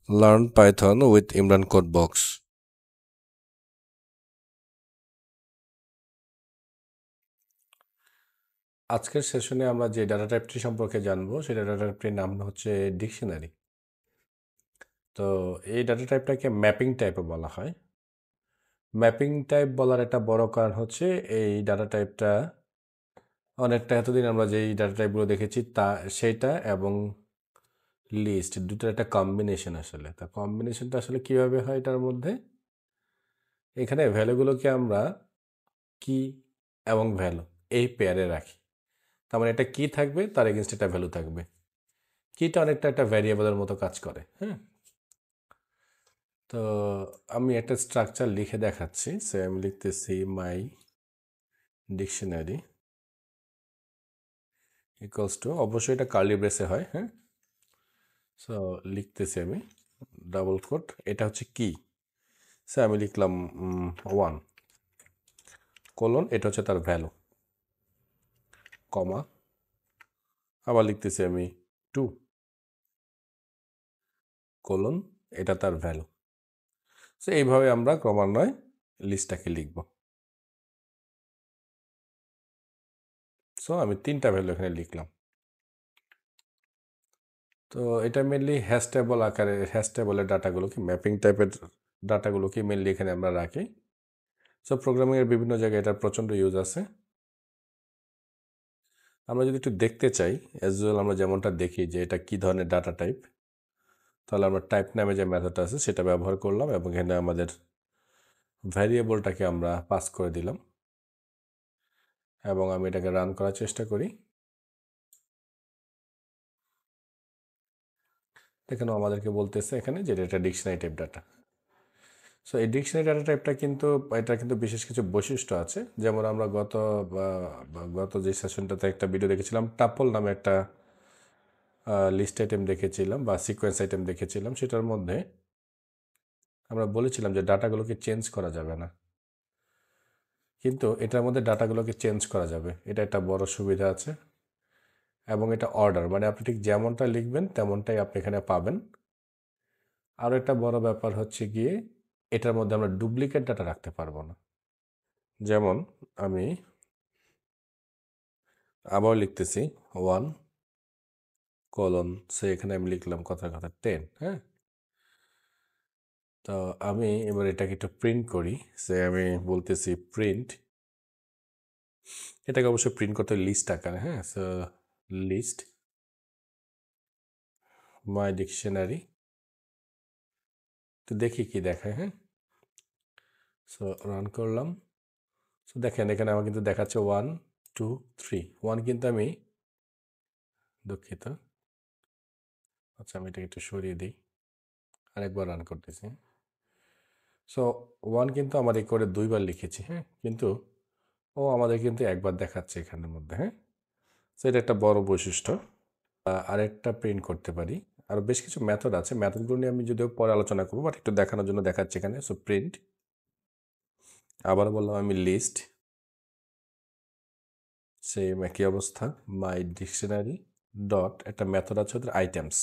Learn Python with Imran Codebox. আজকের সেশনে আমরা যে ডাটা টাইপটি সম্পর্কে জানবো সেই ডাটা টাইপটির নাম হচ্ছে ডিকশনারি। তো এই ডাটা টাইপটাকে ম্যাপিং টাইপও বলা হয়। ম্যাপিং টাইপ বলার একটা বড় কারণ হচ্ছে এই ডাটা টাইপটা অনেকটা এতদিন আমরা যেই ডাটা টাইপগুলো দেখেছি তা সেইটা এবং লিস্ট দুটোর একটা কম্বিনেশন আসলে। তা কম্বিনেশনটা আসলে কিভাবে হয় এটার মধ্যে? এখানে ভ্যালুগুলোকে আমরা কি এবং ভ্যালু এই পেয়ারে রাখি। তার মানে এটা কি থাকবে তার এগেনস্ট একটা ভ্যালু থাকবে। কিটা অনেকটা একটা ভ্যারিয়েবলের মতো কাজ করে। হ্যাঁ, তো আমি একটা স্ট্রাকচার লিখে দেখাচ্ছি। সে আমি লিখতেছি মাই ডিকশনারি ইকুয়ালস টু, অবশ্যই এটা কার্লি ব্রেসে হয়। হ্যাঁ, সো লিখতেছি আমি ডাবল কোট, এটা হচ্ছে কি। সে আমি লিখলাম 1 কোলন, এটা হচ্ছে তার ভ্যালু, কমা, আবার লিখতেছি আমি 2 কোলন, এটা তার ভ্যালু। সো এইভাবে আমরা ক্রমান্বয়ে লিস্টটাকে লিখব। সো আমি 3টা ভ্যালু এখানে লিখলাম। তো এটা মেনলি হ্যাশ টেবল আকারে, হ্যাশ টেবলের ডাটাগুলোকে, ম্যাপিং টাইপের ডাটাগুলোকে মেনলি এখানে আমরা রাখি। সো প্রোগ্রামিংয়ের বিভিন্ন জায়গায় এটার প্রচণ্ড ইউজ আছে। আমরা যদি একটু দেখতে চাই, অ্যাজ ওয়েল আমরা যেমনটা দেখি যে এটা কি ধরনের ডাটা টাইপ, তাহলে আমরা টাইপ নামে যে মেথডটা আছে সেটা ব্যবহার করলাম এবং এখানে আমাদের ভ্যারিয়েবলটাকে আমরা পাস করে দিলাম এবং আমি এটাকে রান করার চেষ্টা করি। এখানে আমাদেরকে বলতেছে এখানে যে এটা ডিকশনারি টাইপ ডাটা। সো এই ডিকশনারি ডাটা টাইপটা কিন্তু, এটা কিন্তু বিশেষ কিছু বৈশিষ্ট্য আছে। যেমন আমরা গত যে সেশনটাতে একটা ভিডিও দেখেছিলাম, টাপল নামে একটা লিস্ট আইটেম দেখেছিলাম বা সিকোয়েন্স আইটেম দেখেছিলাম। সেটার মধ্যে আমরা বলেছিলাম যে ডাটাগুলোকে চেঞ্জ করা যাবে না, কিন্তু এটার মধ্যে ডাটাগুলোকে চেঞ্জ করা যাবে। এটা একটা বড় সুবিধা আছে এবং এটা অর্ডার, মানে আপনি ঠিক যেমনটা লিখবেন তেমনটাই আপনি এখানে পাবেন। আরও একটা বড় ব্যাপার হচ্ছে গিয়ে এটার মধ্যে আমরা ডুপ্লিকেট ডাটা রাখতে পারবো না। যেমন আমি আবার লিখতেছি 1 কোলন, সে এখানে আমি লিখলাম কথা 10। হ্যাঁ, তো আমি এবার এটাকে একটু প্রিন্ট করি। সে আমি বলতেছি প্রিন্ট, এটাকে অবশ্যই প্রিন্ট করতে লিস্ট আকারে। হ্যাঁ, সো লিস্ট মাই ডিকশনারি, তো দেখি কি দেখায়। হ্যাঁ, সো রান করলাম। সো দেখেন এখানে আমার কিন্তু দেখাচ্ছে 1 2 3। 1 কিন্তু আমি, দুঃখিত, আচ্ছা আমি এটাকে একটু সরিয়ে দিই, আরেকবার রান করতেছি। সো 1 কিন্তু আমার এই করে 2বার লিখেছি। হ্যাঁ, কিন্তু ও আমাদের কিন্তু একবার দেখাচ্ছে এখানের মধ্যে। হ্যাঁ, সো এটা একটা বড় বৈশিষ্ট্য। আরেকটা প্রিন্ট করতে পারি, আর বেশ কিছু মেথড আছে, মেথডগুলো নিয়ে আমি যদিও পরে আলোচনা করবো, বাট একটু দেখানোর জন্য দেখাচ্ছি এখানে। সো প্রিন্ট, আবার বললাম আমি লিস্ট, সেম একই অবস্থা, মাই ডিকশনারি ডট একটা মেথড আছে ওদের আইটেমস।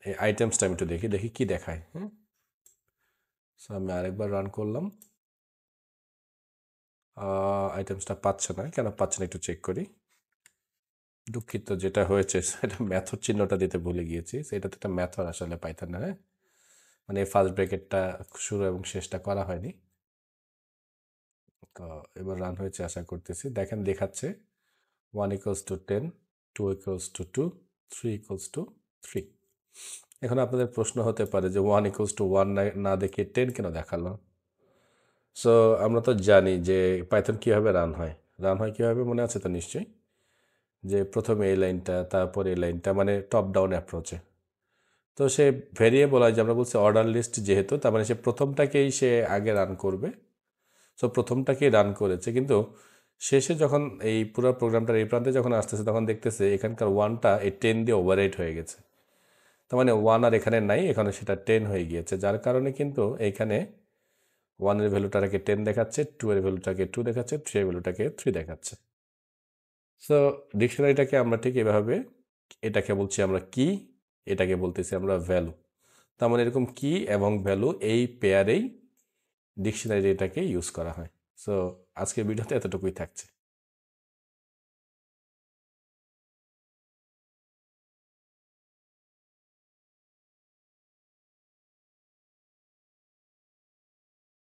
এই আইটেমসটা আমি একটু দেখি দেখি কি দেখায়। হ্যাঁ, সো আমি আরেকবার রান করলাম। আইটেমসটা পাচ্ছে না, কেন পাচ্ছে না একটু চেক করি। দুঃখিত, যেটা হয়েছে সেটা মেথড চিহ্নটা দিতে ভুলে গিয়েছি। সেটাতে একটা মেথড আসলে পাইথন না। হ্যাঁ, মানে ফার্স্ট ব্র্যাকেটটা শুরু এবং শেষটা করা হয়নি। তো এবার রান হয়েছে আশা করতেছি। দেখেন দেখাচ্ছে 1 equals to 10, 2 equals to 2, 3 equals to 3। এখন আপনাদের প্রশ্ন হতে পারে যে 1 ইকুয়ালস টু 1 না দেখে 10 কেন দেখালো? সো আমরা তো জানি যে পাইথন কীভাবে রান হয়। রান হয় কীভাবে মনে আছে তো নিশ্চয়ই, যে প্রথমে এই লাইনটা, তারপর এই লাইনটা, মানে টপ ডাউন অ্যাপ্রোচে। তো সে ভেরিয়েবল হয় যে আমরা বলছি অর্ডার লিস্ট যেহেতু, তার মানে সে প্রথমটাকেই সে আগে রান করবে। সো প্রথমটাকেই রান করেছে, কিন্তু শেষে যখন এই পুরো প্রোগ্রামটার এই প্রান্তে যখন আসতেছে তখন দেখতেছে এখানকার 1টা এই 10 দিয়ে ওভাররাইট হয়ে গেছে। তার মানে 1 আর এখানে নাই, এখানে সেটা 10 হয়ে গিয়েছে, যার কারণে কিন্তু এইখানে 1-এর ভ্যালুটাকে 10 দেখাচ্ছে, 2-এর ভ্যালুটাকে 2 দেখাচ্ছে, 3-এর ভ্যালুটাকে 3 দেখাচ্ছে। সো ডিকশনারিটাকে আমরা ঠিক এভাবে, এটাকে বলছি আমরা কি, এটাকে বলতেছি আমরা ভ্যালু। তার মানে এরকম কি এবং ভ্যালু এই পেয়ারেই ডিকশনারি এটাকে ইউজ করা হয়। সো আজকের ভিডিওতে এতটুকুই থাকছে।